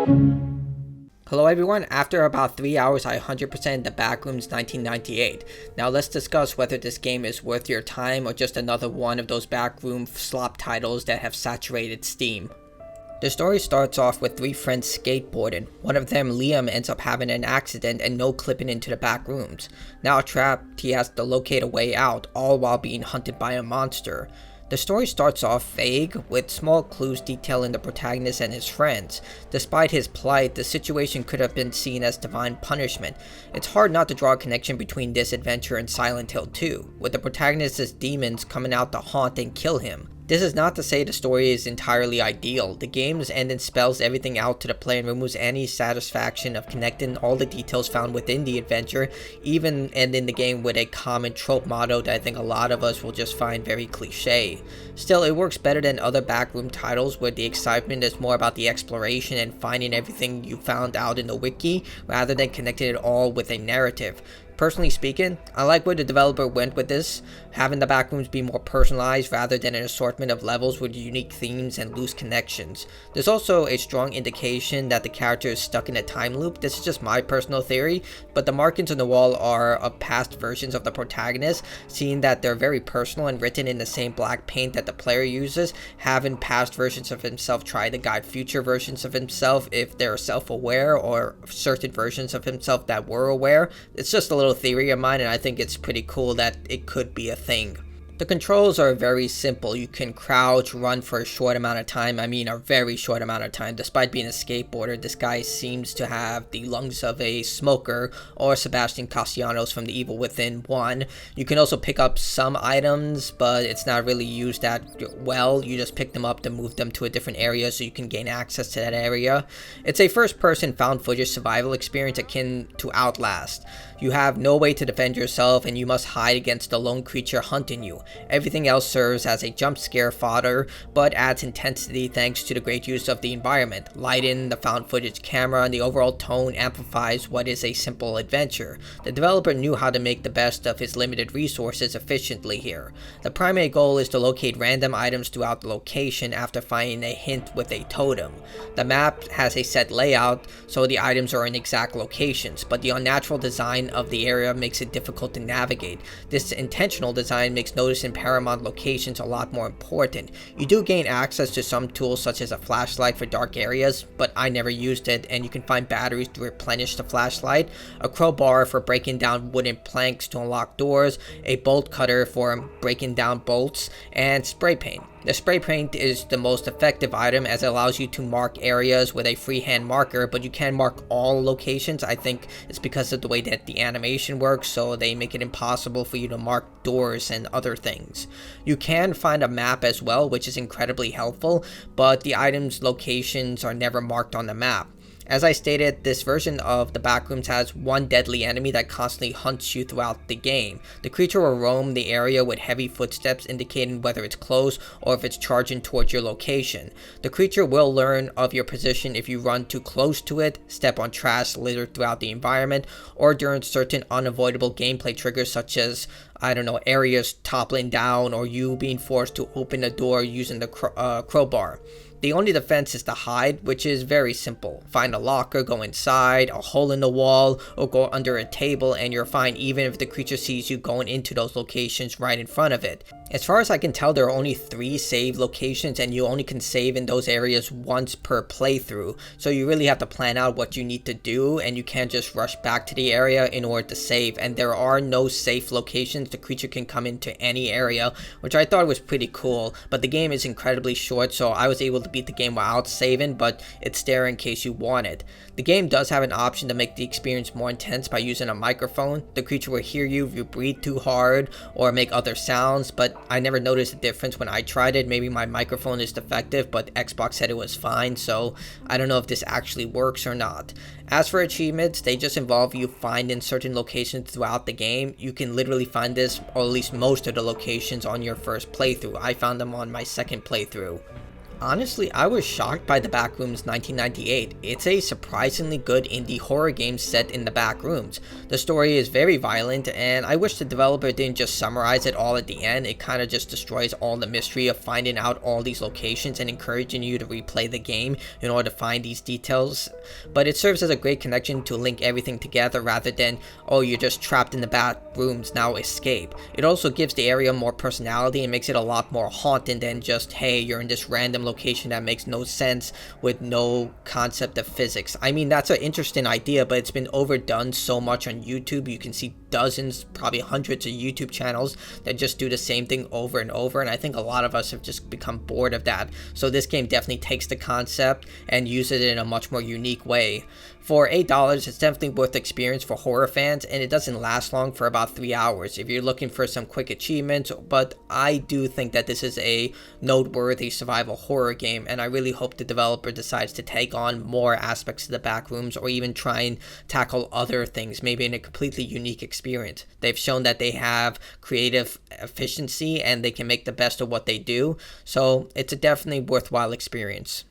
Hello everyone, after about 3 hours I 100%ed the Backrooms 1998. Now let's discuss whether this game is worth your time or just another one of those backroom slop titles that have saturated Steam. The story starts off with three friends skateboarding. One of them, Liam, ends up having an accident and no clipping into the back rooms. Now trapped, he has to locate a way out, all while being hunted by a monster. The story starts off vague, with small clues detailing the protagonist and his friends. Despite his plight, the situation could have been seen as divine punishment. It's hard not to draw a connection between this adventure and Silent Hill 2, with the protagonist's demons coming out to haunt and kill him. This is not to say the story is entirely ideal. The game's ending spells everything out to the player and removes any satisfaction of connecting all the details found within the adventure, even ending the game with a common trope motto that I think a lot of us will just find very cliche. Still, it works better than other backroom titles where the excitement is more about the exploration and finding everything you found out in the wiki, rather than connecting it all with a narrative. Personally speaking, I like where the developer went with this, having the backrooms be more personalized rather than an assortment of levels with unique themes and loose connections. There's also a strong indication that the character is stuck in a time loop. This is just my personal theory, but the markings on the wall are of past versions of the protagonist, seeing that they're very personal and written in the same black paint that the player uses, having past versions of himself try to guide future versions of himself if they're self-aware, or certain versions of himself that were aware. It's just a little theory of mine, and I think it's pretty cool that it could be a thing. The controls are very simple. You can crouch, run for a short amount of time. A very short amount of time. Despite being a skateboarder, this guy seems to have the lungs of a smoker, or Sebastian Castellanos from The Evil Within 1. You can also pick up some items, but it's not really used that well. You just pick them up to move them to a different area so you can gain access to that area. It's a first-person found footage survival experience akin to Outlast. You have no way to defend yourself, and you must hide against the lone creature hunting you. Everything else serves as a jump scare fodder, but adds intensity thanks to the great use of the environment. Lighting, the found footage camera, and the overall tone amplifies what is a simple adventure. The developer knew how to make the best of his limited resources efficiently here. The primary goal is to locate random items throughout the location after finding a hint with a totem. The map has a set layout, so the items are in exact locations, but the unnatural design of the area makes it difficult to navigate. This intentional design makes noticing paramount locations a lot more important. You do gain access to some tools such as a flashlight for dark areas, but I never used it, and you can find batteries to replenish the flashlight, a crowbar for breaking down wooden planks to unlock doors, a bolt cutter for breaking down bolts, and spray paint. The spray paint is the most effective item as it allows you to mark areas with a freehand marker, but you can mark all locations. I think it's because of the way that the animation works, so they make it impossible for you to mark doors and other things. You can find a map as well, which is incredibly helpful, but the items' locations are never marked on the map. As I stated, this version of the Backrooms has one deadly enemy that constantly hunts you throughout the game. The creature will roam the area with heavy footsteps indicating whether it's close or if it's charging towards your location. The creature will learn of your position if you run too close to it, step on trash littered throughout the environment, or during certain unavoidable gameplay triggers such as, areas toppling down or you being forced to open a door using the crowbar. The only defense is to hide, which is very simple. Find a locker, go inside, a hole in the wall, or go under a table, and you're fine even if the creature sees you going into those locations right in front of it. As far as I can tell, there are only 3 save locations, and you only can save in those areas once per playthrough, so you really have to plan out what you need to do, and you can't just rush back to the area in order to save. And there are no safe locations. The creature can come into any area, which I thought was pretty cool, but the game is incredibly short, so I was able to beat the game without saving, but it's there in case you want it. The game does have an option to make the experience more intense by using a microphone. The creature will hear you if you breathe too hard or make other sounds, but I never noticed a difference when I tried it. Maybe my microphone is defective, but Xbox said it was fine, so I don't know if this actually works or not. As for achievements, they just involve you finding certain locations throughout the game. You can literally find this, or at least most of the locations, on your first playthrough. I found them on my second playthrough. Honestly, I was shocked by the Backrooms 1998. It's a surprisingly good indie horror game set in the Backrooms. The story is very violent, and I wish the developer didn't just summarize it all at the end. It kind of just destroys all the mystery of finding out all these locations and encouraging you to replay the game in order to find these details. But it serves as a great connection to link everything together rather than, oh, you're just trapped in the Backrooms, now escape. It also gives the area more personality and makes it a lot more haunting than just, hey, you're in this random location that makes no sense with no concept of physics. I mean, that's an interesting idea, but it's been overdone so much on YouTube. You can see dozens, probably hundreds of YouTube channels that just do the same thing over and over, and I think a lot of us have just become bored of that. So this game definitely takes the concept and uses it in a much more unique way. For $8, it's definitely worth the experience for horror fans, and it doesn't last long, for about 3 hours if you're looking for some quick achievements, but I do think that this is a noteworthy survival horror game, and I really hope the developer decides to take on more aspects of the Backrooms, or even try and tackle other things, maybe in a completely unique experience. They've shown that they have creative efficiency and they can make the best of what they do, so it's a definitely worthwhile experience.